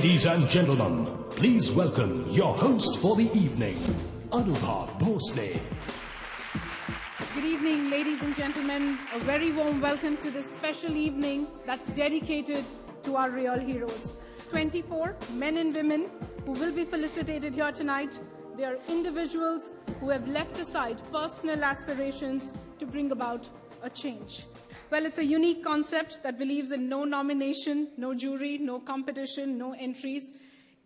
Ladies and gentlemen, please welcome your host for the evening, Anubha Bhosle. Good evening, ladies and gentlemen. A very warm welcome to this special evening that's dedicated to our real heroes. 24 men and women who will be felicitated here tonight. They are individuals who have left aside personal aspirations to bring about a change. Well, it's a unique concept that believes in no nomination, no jury, no competition, no entries.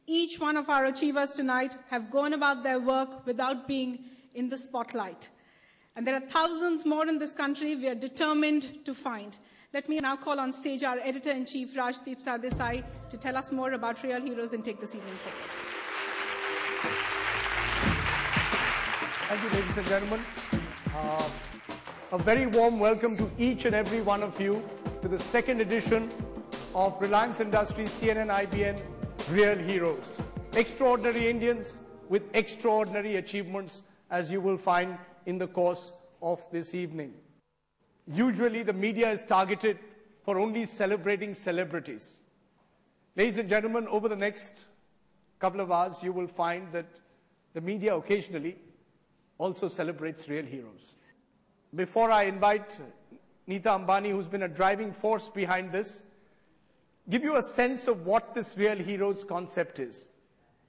Each one of our achievers tonight have gone about their work without being in the spotlight. And there are thousands more in this country we are determined to find. Let me now call on stage our Editor-in-Chief, Rajdeep Sardesai, to tell us more about Real Heroes and take this evening forward. Thank you, ladies and gentlemen. A very warm welcome to each and every one of you to the second edition of Reliance Industries CNN IBN Real Heroes. Extraordinary Indians with extraordinary achievements, as you will find in the course of this evening. Usually the media is targeted for only celebrating celebrities. Ladies and gentlemen, over the next couple of hours, you will find that the media occasionally also celebrates real heroes. Before I invite Nita Ambani, who's been a driving force behind this, give you a sense of what this Real Heroes concept is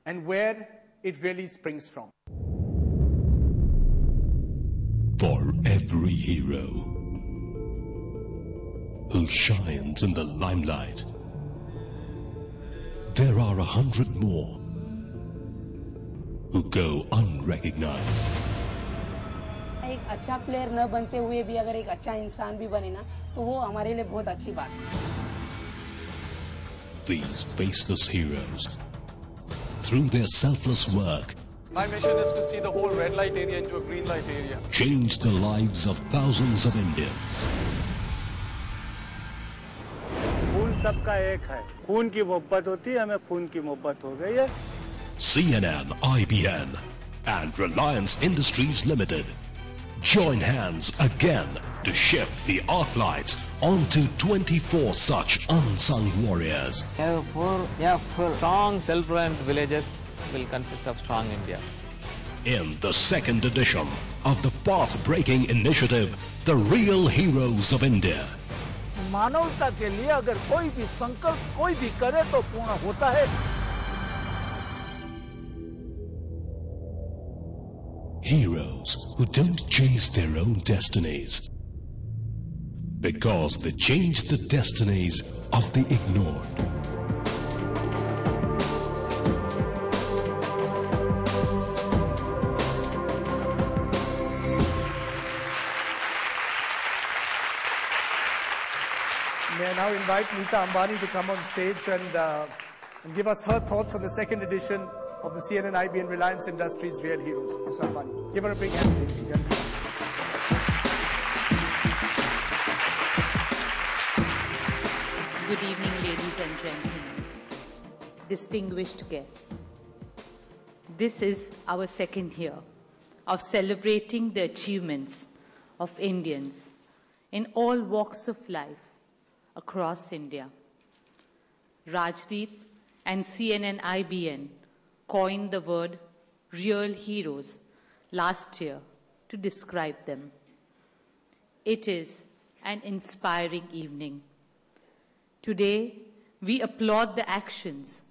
and where it really springs from. For every hero who shines in the limelight, there are 100 more who go unrecognized. एक अच्छा player न बनते हुए भी अगर एक अच्छा इंसान भी बने ना तो वो हमारे लिए बहुत अच्छी बात है. These faceless heroes, through their selfless work, my mission is to see the whole red light area into a green light area. Change the lives of thousands of Indians. खून सबका एक है. खून की मोहब्बत होती है, हमें खून की मोहब्बत हो गई है. CNN, IBN, and Reliance Industries Limited join hands again to shift the arc lights onto 24 such unsung warriors. Strong self-reliant villages will consist of strong India. In the second edition of the path-breaking initiative, The Real Heroes of India. मानवता के लिए अगर कोई भी संकल्प कोई भी करे तो पूर्ण होता है. Heroes who don't chase their own destinies because they change the destinies of the ignored. May I now invite Nita Ambani to come on stage and give us her thoughts on the second edition of the CNN IBN Reliance Industries Real Heroes. Ms. Ambani, give her a big hand, ladies and gentlemen. Good evening, ladies and gentlemen, distinguished guests. This is our second year of celebrating the achievements of Indians in all walks of life across India. Rajdeep and CNN IBN coined the word real heroes last year to describe them. It is an inspiring evening. Today, we applaud the actions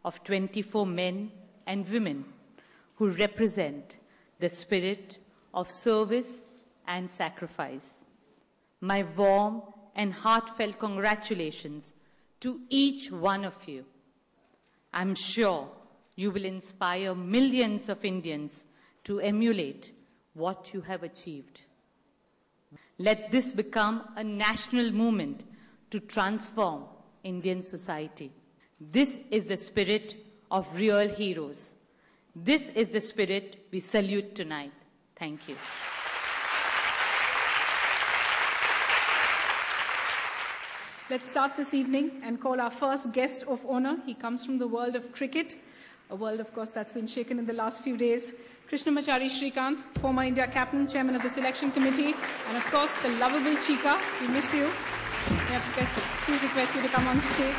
of 24 men and women who represent the spirit of service and sacrifice. My warm and heartfelt congratulations to each one of you. I'm sure you will inspire millions of Indians to emulate what you have achieved. Let this become a national movement to transform Indian society. This is the spirit of real heroes. This is the spirit we salute tonight. Thank you. Let's start this evening and call our first guest of honor. He comes from the world of cricket, a world, of course, that's been shaken in the last few days. Krishnamachari Srikanth, former India captain, chairman of the selection committee, and of course, the lovable Chika. We miss you. We have to please request you to come on stage.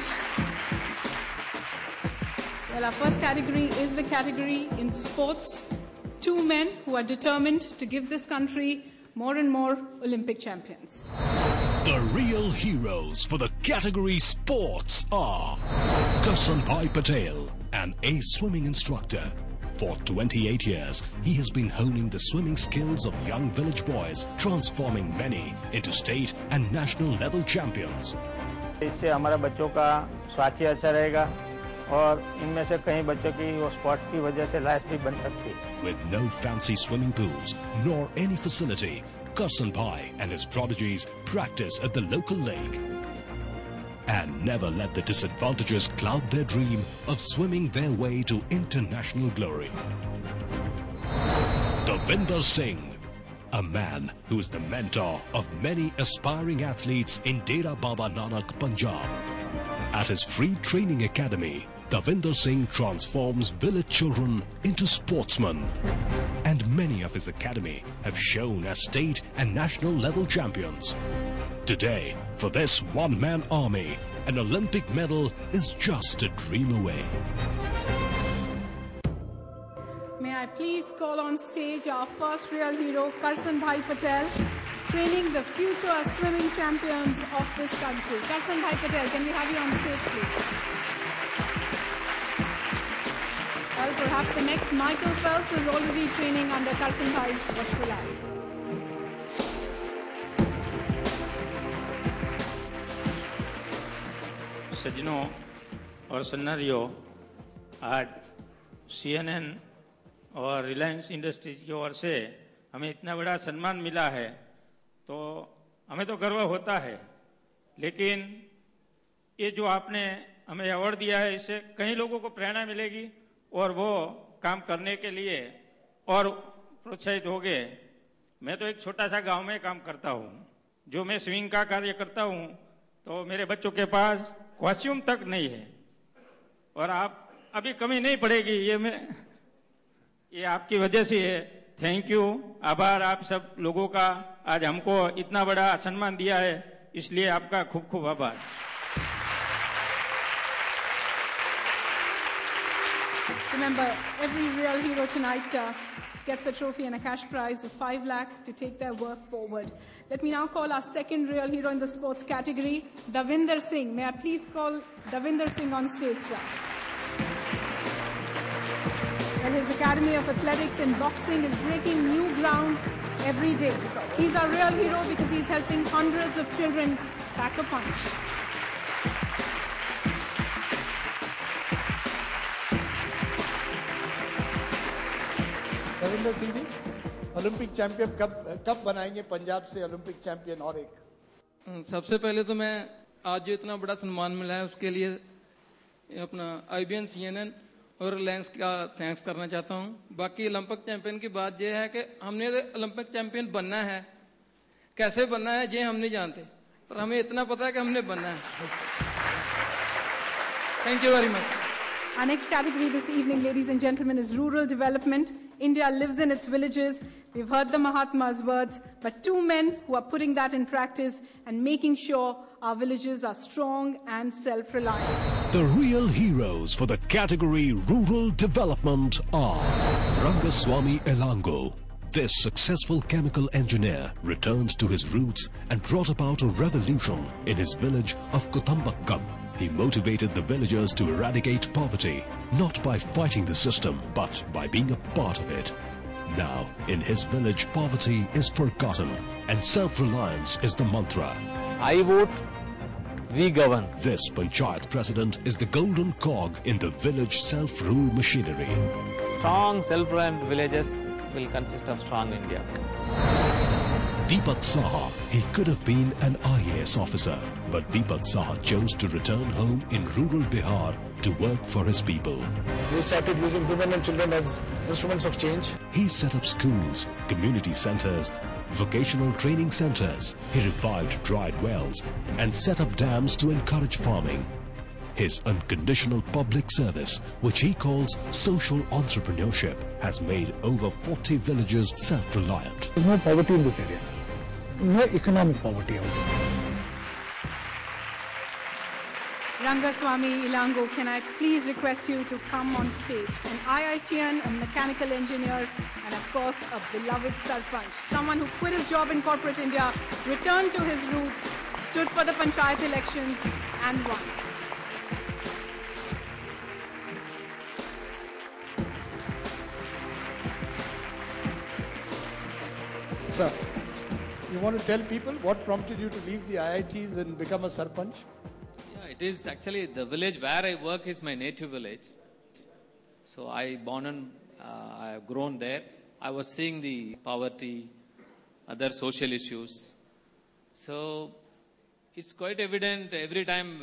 Well, our first category is the category in sports. Two men who are determined to give this country more and more Olympic champions. The real heroes for the category sports are Karsanbhai Patel, an ace swimming instructor. For 28 years, he has been honing the swimming skills of young village boys, transforming many into state and national level champions. इससे हमारा बच्चों का स्वास्थ्य अच्छा रहेगा और इनमें से कई बच्चों की वो स्पोर्ट की वजह से लाइफ भी बन सकती है. With no fancy swimming pools nor any facility, Karsanbhai and his prodigies practice at the local lake and never let the disadvantages cloud their dream of swimming their way to international glory. Davinder Singh, a man who is the mentor of many aspiring athletes in Dera Baba Nanak, Punjab. At his free training academy, Davinder Singh transforms village children into sportsmen. And many of his academy have shown as state and national level champions. Today, for this one-man army, an Olympic medal is just a dream away. May I please call on stage our first real hero, Karsanbhai Patel, training the future swimming champions of this country. Karsanbhai Patel, can we have you on stage, please? Well, perhaps the next Michael Phelps is already training under Karsanbhai's watchful eye. सज्जनों और सन्नारियों, आज CNN और Reliance industries की ओर से हमें इतना बड़ा सम्मान मिला है, तो हमें तो गर्व होता है, लेकिन ये जो आपने हमें अवार्ड दिया है, इससे कई लोगों को प्रेरणा मिलेगी और वो काम करने के लिए और प्रोत्साहित होंगे. मैं तो एक छोटा सा गांव में काम करता हूँ, जो मैं स्विंग का कार्य करता हूँ, तो मेरे बच्चों के पास कॉस्ट्यूम तक नहीं है और आप अभी कमी नहीं पड़ेगी, ये आपकी वजह से है. थैंक यू, आभार आप सब लोगों का. आज हमको इतना बड़ा सम्मान दिया है, इसलिए आपका खूब खूब आभार. Remember, every real hero tonight gets a trophy and a cash prize of 5 lakh to take their work forward. Let me now call our second real hero in the sports category, Davinder Singh. May I please call Davinder Singh on stage, sir? Well, his Academy of Athletics and Boxing is breaking new ground every day. He's our real hero because he's helping hundreds of children pack a punch. Ravinder Singh ji, Olympic champion कब बनाएंगे पंजाब से Olympic champion? और एक सबसे पहले तो मैं आज जो इतना बड़ा सम्मान मिला है उसके लिए अपना IBN, CNN और रिलायंस का थैंक्स करना चाहता हूं. बाकी ओलंपिक चैंपियन की बात यह है कि हमने ओलंपिक चैंपियन बनना है, कैसे बनना है ये हम नहीं जानते, पर हमें इतना पता है कि हमने बनना है. Thank you very much. Our next category this evening, ladies and gentlemen, is rural development. India lives in its villages. We've heard the Mahatma's words, but two men who are putting that in practice and making sure our villages are strong and self-reliant. The real heroes for the category rural development are Rangaswamy Elango. This successful chemical engineer returned to his roots and brought about a revolution in his village of Kuthambakkam. He motivated the villagers to eradicate poverty, not by fighting the system, but by being a part of it. Now, in his village, poverty is forgotten and self-reliance is the mantra. I vote, we govern. This Panchayat president is the golden cog in the village self-rule machinery. Strong self-reliant villages will consist of strong India. Deepak Saha, he could have been an IAS officer, but Deepak Saha chose to return home in rural Bihar to work for his people. We started using women and children as instruments of change. He set up schools, community centers, vocational training centers. He revived dried wells and set up dams to encourage farming. His unconditional public service, which he calls social entrepreneurship, has made over 40 villages self-reliant. There's no poverty in this area. No economic poverty out there. Rangaswamy Ilango, can I please request you to come on stage? An IITian, a mechanical engineer, and of course, a beloved Sarpanch. Someone who quit his job in corporate India, returned to his roots, stood for the Panchayat elections, and won. Sir, you want to tell people what prompted you to leave the IITs and become a Sarpanch? Yeah, it is actually the village where I work is my native village. So I born and I have grown there. I was seeing the poverty, other social issues. So it's quite evident every time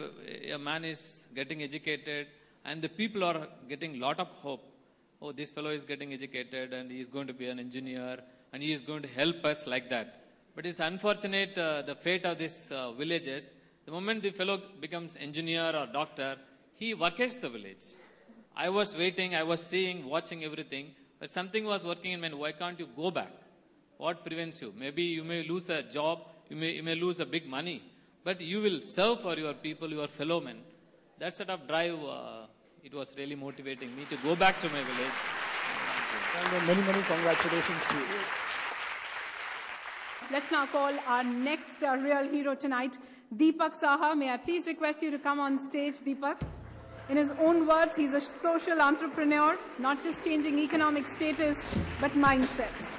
a man is getting educated and the people are getting lot of hope. Oh, this fellow is getting educated and he is going to be an engineer and he is going to help us like that. But it's unfortunate the fate of these villages. The moment the fellow becomes engineer or doctor, he vacates the village. I was waiting, I was seeing, watching everything, but something was working in my mind. Why can't you go back? What prevents you? Maybe you may lose a job, you may lose a big money, but you will serve for your people, your fellow men. That sort of drive, it was really motivating me to go back to my village. And many, many congratulations to you. Let's now call our next real hero tonight, Deepak Saha. May I please request you to come on stage, Deepak? In his own words, he's a social entrepreneur, not just changing economic status, but mindsets.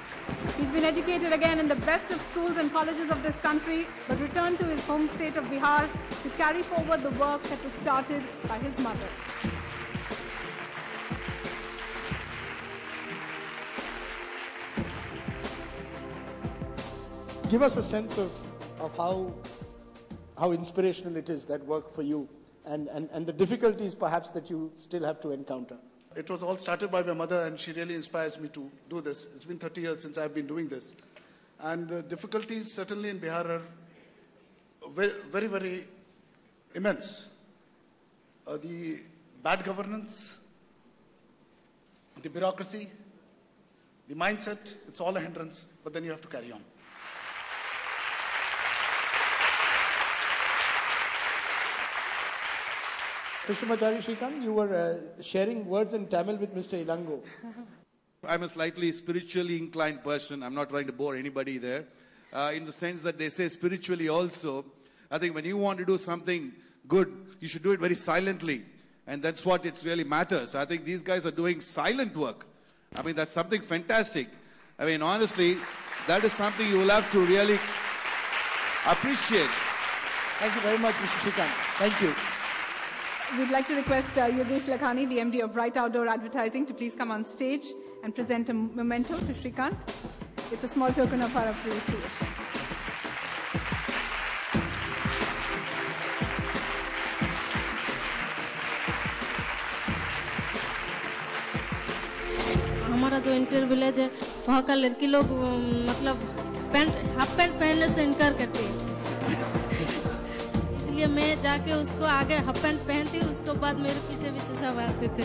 He's been educated again in the best of schools and colleges of this country, but returned to his home state of Bihar to carry forward the work that was started by his mother. Give us a sense of how inspirational it is, that work for you, and the difficulties perhaps that you still have to encounter. It was all started by my mother, and she really inspires me to do this. It's been 30 years since I've been doing this. And the difficulties certainly in Bihar are very, very, very immense. The bad governance, the bureaucracy, the mindset, it's all a hindrance, but then you have to carry on. Krishnamacharya Shrikant, you were sharing words in Tamil with Mr. Ilango. I'm a slightly spiritually inclined person. I'm not trying to bore anybody there. In the sense that they say spiritually also, I think when you want to do something good, you should do it very silently. And that's what it really matters. I think these guys are doing silent work. I mean, that's something fantastic. I mean, honestly, that is something you will have to really appreciate. Thank you very much, Mr. Shrikant. Thank you. We'd like to request Yogesh Lakhani, the MD of Bright Outdoor Advertising, to please come on stage and present a memento to Shrikant. It's a small token of our appreciation. हमारा जो inter village है वहाँ का लड़की लोग मतलब half pant पहनने से इनकार करती है, इसलिए मैं जाके उसको आगे हाफ पैंट पहनती हूँ, उसके बाद मेरे पीछे भी चश्मा मारते थे।